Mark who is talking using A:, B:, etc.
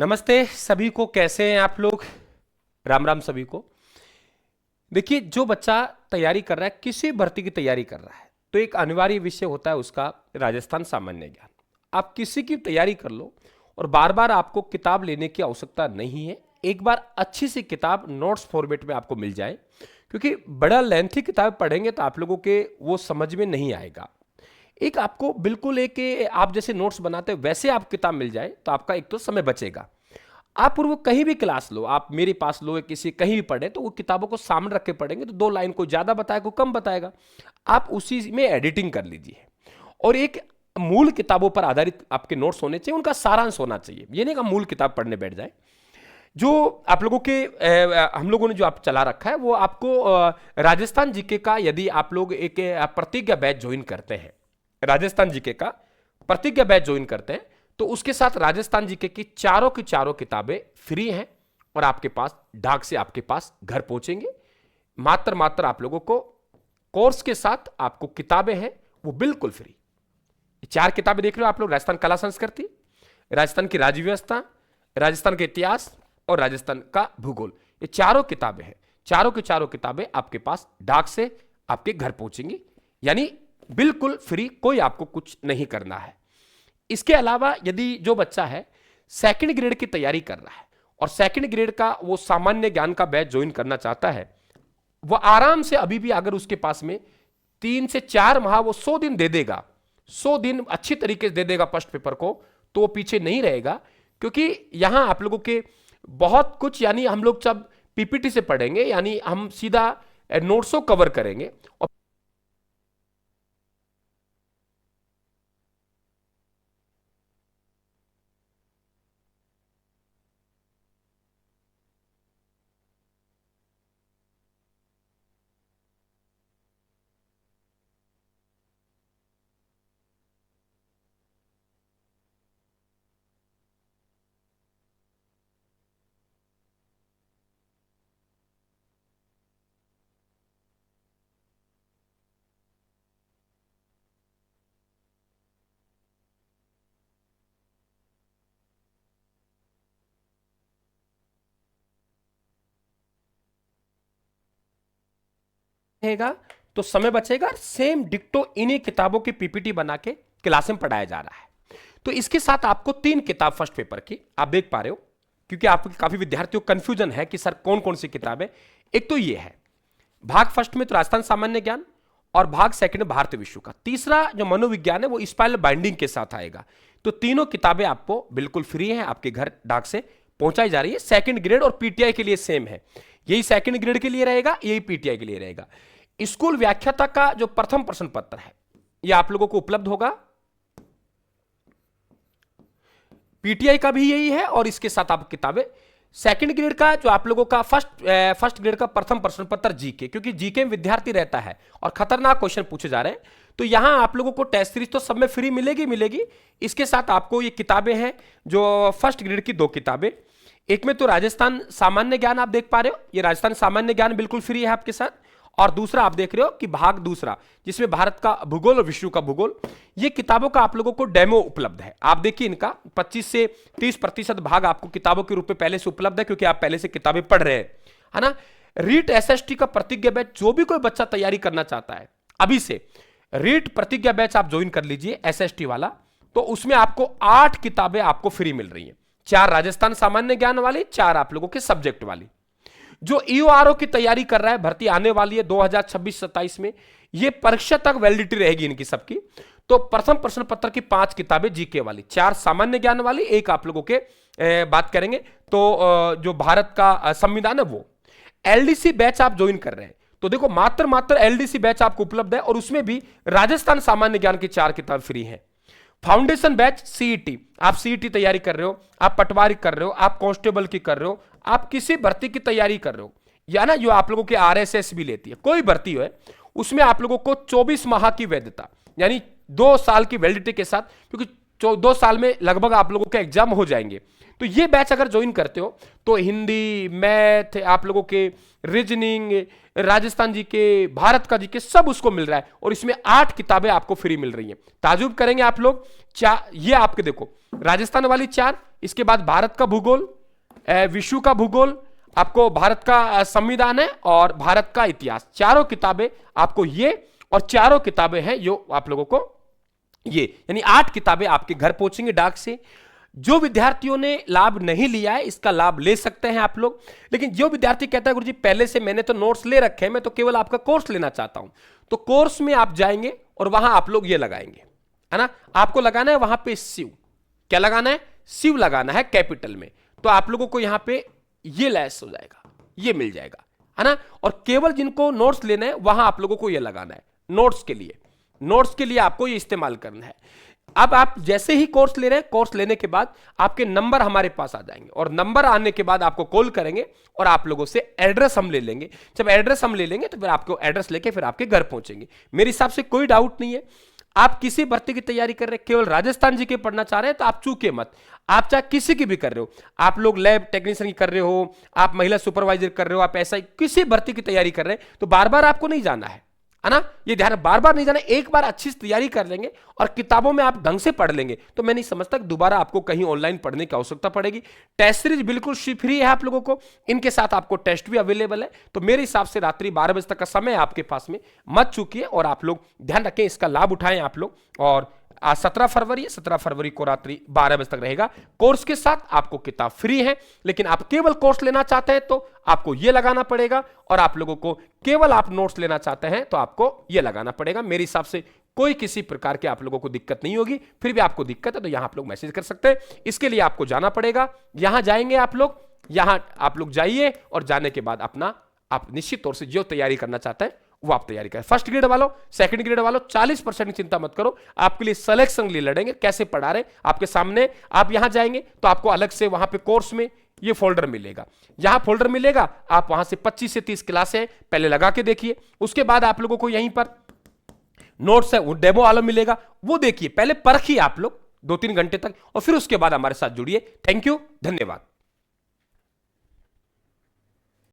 A: नमस्ते सभी को, कैसे हैं आप लोग। राम राम सभी को। देखिए, जो बच्चा तैयारी कर रहा है, किसी भर्ती की तैयारी कर रहा है, तो एक अनिवार्य विषय होता है उसका राजस्थान सामान्य ज्ञान। आप किसी की तैयारी कर लो और बार बार आपको किताब लेने की आवश्यकता नहीं है। एक बार अच्छी सी किताब नोट्स फॉर्मेट में आपको मिल जाए, क्योंकि बड़ा लेंथी किताब पढ़ेंगे तो आप लोगों के वो समझ में नहीं आएगा। एक आपको बिल्कुल एक आप जैसे नोट्स बनाते हैं वैसे आप किताब मिल जाए तो आपका एक तो समय बचेगा। आप पूर्व कहीं भी क्लास लो, आप मेरे पास लो या किसी कहीं भी पढ़े, तो वो किताबों को सामने रख के पढ़ेंगे तो दो लाइन को ज्यादा बताएगा, को कम बताएगा। आप उसी में एडिटिंग कर लीजिए और एक मूल किताबों पर आधारित आपके नोट्स होने चाहिए, उनका सारांश होना चाहिए। ये नहीं कि मूल किताब पढ़ने बैठ जाए। जो आप लोगों के हम लोगों ने जो आप चला रखा है वो आपको राजस्थान जीके का, यदि आप लोग एक प्रतिज्ञा बैच ज्वाइन करते हैं, राजस्थान जीके का प्रतिज्ञा बैच ज्वाइन करते हैं, तो उसके साथ राजस्थान जीके की चारों किताबें फ्री हैं और आपके पास डाक से आपके पास घर पहुंचेंगे। मात्र आप लोगों को कोर्स के साथ आपको किताबें हैं वो बिल्कुल फ्री। चार किताबें देख रहे हो आप लोग, राजस्थान कला संस्कृति, राजस्थान की राज्य व्यवस्था, राजस्थान का इतिहास और राजस्थान का भूगोल। ये चारों किताबें हैं। चारों की चारों किताबें आपके पास डाक से आपके घर पहुंचेंगी, यानी बिल्कुल फ्री, कोई आपको कुछ नहीं करना है। इसके अलावा यदि जो बच्चा है सेकंड ग्रेड की तैयारी कर रहा है और सेकंड ग्रेड का वो सामान्य ज्ञान का बैच ज्वाइन करना चाहता है, वो आराम से अभी भी, अगर उसके पास में 3 से 4 माह वो 100 दिन दे देगा, 100 दिन अच्छी तरीके से दे देगा फर्स्ट पेपर को, तो वो पीछे नहीं रहेगा। क्योंकि यहां आप लोगों के बहुत कुछ, यानी हम लोग जब पीपीटी से पढ़ेंगे, यानी हम सीधा नोट्सों कवर करेंगे और रहेगा तो समय बचेगा। सेम डिक्टो इन्हीं किताबों की पीपीटी बना के क्लास में पढ़ाया जा रहा है। तो इसके साथ आपको 3 किताब फर्स्ट पेपर की आप देख पा रहे हो, क्योंकि आप काफी विद्यार्थियों को कंफ्यूजन है कि सर कौन कौन सी किताब है। एक तो ये है भाग फर्स्ट में तो राजस्थान सामान्य ज्ञान, और भाग सेकंड में भारतीय विश्व का। तीसरा जो मनोविज्ञान है वो स्पाइरल बाइंडिंग के साथ आएगा। तो तीनों किताबें आपको बिल्कुल फ्री हैं, आपके घर डाक से पहुंचाई जा रही है। सेकंड ग्रेड और पीटीआई के लिए सेम है, यही सेकंड ग्रेड के लिए रहेगा, यही पीटीआई के लिए रहेगा। स्कूल व्याख्याता का जो प्रथम प्रश्न पत्र है यह आप लोगों को उपलब्ध होगा, पीटीआई का भी यही है, और इसके साथ आप किताबें सेकंड ग्रेड का जो आप लोगों का फर्स्ट ग्रेड का प्रथम प्रश्न पत्र जीके, क्योंकि जीके में विद्यार्थी रहता है और खतरनाक क्वेश्चन पूछे जा रहे हैं, तो यहां आप लोगों को टेस्ट सीरीज तो सब में फ्री मिलेगी। इसके साथ आपको ये किताबें हैं जो फर्स्ट ग्रेड की 2 किताबें। एक में तो राजस्थान सामान्य ज्ञान आप देख पा रहे हो, ये राजस्थान सामान्य ज्ञान बिल्कुल फ्री है आपके साथ। और दूसरा आप देख रहे हो कि भाग दूसरा, जिसमें भारत का भूगोल और विश्व का भूगोल, ये किताबों का आप लोगों को डेमो उपलब्ध है। आप देखिए, इनका 25 से 30% भाग आपको किताबों के रूप में पहले से उपलब्ध है, क्योंकि आप पहले से किताबें पढ़ रहे हैं, है ना। रीट एसएसटी का प्रतिज्ञा बैच, जो भी कोई बच्चा तैयारी करना चाहता है अभी से रीट प्रतिज्ञा बैच आप ज्वाइन कर लीजिए, एसएसटी वाला। तो उसमें आपको 8 किताबें आपको फ्री मिल रही हैं, 4 राजस्थान सामान्य ज्ञान वाली, 4 आप लोगों के सब्जेक्ट वाली। जो ईओआरओ की तैयारी कर रहा है, भर्ती आने वाली है 2026-27 में, ये परीक्षा तक वैलिडिटी रहेगी इनकी सबकी। तो प्रथम प्रश्न पत्र की 5 किताबें जीके वाली, 4 सामान्य ज्ञान वाली, एक आप लोगों के बात करेंगे तो जो भारत का संविधान है वो। एलडीसी बैच आप ज्वाइन कर रहे हैं तो देखो, मात्र एलडीसी बैच आपको उपलब्ध है, और उसमें भी राजस्थान सामान्य ज्ञान की 4 किताब फ्री है। फाउंडेशन बैच सीईटी, आप सीईटी तैयारी कर रहे हो, आप पटवारी कर रहे हो, आप कांस्टेबल की कर रहे हो, आप किसी भर्ती की तैयारी कर रहे हो, या ना जो आप लोगों के आरएसएस भी लेती है, कोई भर्ती हो है, उसमें आप लोगों को 24 माह की वैधता, यानी 2 साल की वैलिडिटी के साथ, क्योंकि 2 साल में लगभग आप लोगों के एग्जाम हो जाएंगे। तो ये बैच अगर ज्वाइन करते हो तो हिंदी, मैथ, आप लोगों के रीजनिंग, राजस्थान जी के, भारत का जी के, सब उसको मिल रहा है और इसमें 8 किताबें आपको फ्री मिल रही हैं। ताजुब करेंगे आप लोग। ये आपके देखो राजस्थान वाली 4, इसके बाद भारत का भूगोल, विश्व का भूगोल, आपको भारत का संविधान है और भारत का इतिहास, चारों किताबें आपको ये, और चारों किताबें हैं जो आप लोगों को ये, यानी 8 किताबें आपके घर पहुंचेंगे डाक से। जो विद्यार्थियों ने लाभ नहीं लिया है इसका लाभ ले सकते हैं आप लोग। लेकिन जो विद्यार्थी कहता है गुरुजी पहले से मैंने तो नोट्स ले रखे हैं, मैं तो केवल आपका कोर्स लेना चाहता हूं, तो कोर्स में आप जाएंगे और वहां आप लोग ये लगाएंगे, है ना, आपको लगाना है वहां पे शिव। क्या लगाना है? शिव लगाना है कैपिटल में। तो आप लोगों को यहां पे ये लैस हो जाएगा, ये मिल जाएगा, है ना। और केवल जिनको नोट्स लेना है वहां आप लोगों को ये लगाना है। नोट्स के लिए आपको ये इस्तेमाल करना है। अब आप जैसे ही कोर्स ले रहे हैं, कोर्स लेने के बाद आपके नंबर हमारे पास आ जाएंगे और नंबर आने के बाद आपको कॉल करेंगे और आप लोगों से एड्रेस हम ले लेंगे। जब एड्रेस हम ले लेंगे तो फिर आपको एड्रेस लेके फिर आपके घर पहुंचेंगे। मेरे हिसाब से कोई डाउट नहीं है। आप किसी भर्ती की तैयारी कर रहे हैं, केवल राजस्थान जी के पढ़ना चाह रहे हैं तो आप चूके मत। आप चाहे किसी की भी कर रहे हो, आप लोग लैब टेक्नीशियन की कर रहे हो, आप महिला सुपरवाइजर कर रहे हो, आप ऐसा किसी भर्ती की तैयारी कर रहे हैं, तो बार बार आपको नहीं जाना है ना, ये ध्यान, बार बार नहीं जाना। एक बार अच्छी तैयारी कर लेंगे और किताबों में आप ढंग से पढ़ लेंगे तो मैं नहीं समझता कि दोबारा आपको कहीं ऑनलाइन पढ़ने की आवश्यकता पड़ेगी। टेस्ट सीरीज बिल्कुल फ्री है आप लोगों को, इनके साथ आपको टेस्ट भी अवेलेबल है। तो मेरे हिसाब से रात्रि 12 बजे तक का समय आपके पास में, मत चूकिए और आप लोग ध्यान रखें, इसका लाभ उठाएं आप लोग। और आज 17 फरवरी को रात्रि 12 बजे तक रहेगा कोर्स के साथ, आपको किताब फ्री है। लेकिन आप केवल कोर्स लेना चाहते हैं तो आपको यह लगाना पड़ेगा, और आप लोगों को केवल आप नोट्स लेना चाहते हैं तो आपको यह लगाना पड़ेगा। मेरे हिसाब से कोई किसी प्रकार के आप लोगों को दिक्कत नहीं होगी। फिर भी आपको दिक्कत है तो यहां आप लोग मैसेज कर सकते हैं। इसके लिए आपको जाना पड़ेगा, यहां जाएंगे आप लोग, यहां आप लोग जाइए और जाने के बाद अपना आप निश्चित तौर से जो तैयारी करना चाहते हैं वो आप तैयारी करें। फर्स्ट ग्रेड वालों, सेकंड ग्रेड वालों, 40% की चिंता मत करो, आपके लिए सिलेक्शन लिए लड़ेंगे। कैसे पढ़ा रहे आपके सामने, आप यहां जाएंगे तो आपको अलग से वहां पे कोर्स में ये फोल्डर मिलेगा, यहां फोल्डर मिलेगा, आप वहां से 25 से 30 क्लासें पहले लगा के देखिए। उसके बाद आप लोगों को यहीं पर नोट्स है वो डेमो वाला मिलेगा, वो देखिए, पहले परखिए आप लोग 2-3 घंटे तक और फिर उसके बाद हमारे साथ जुड़िए। थैंक यू, धन्यवाद।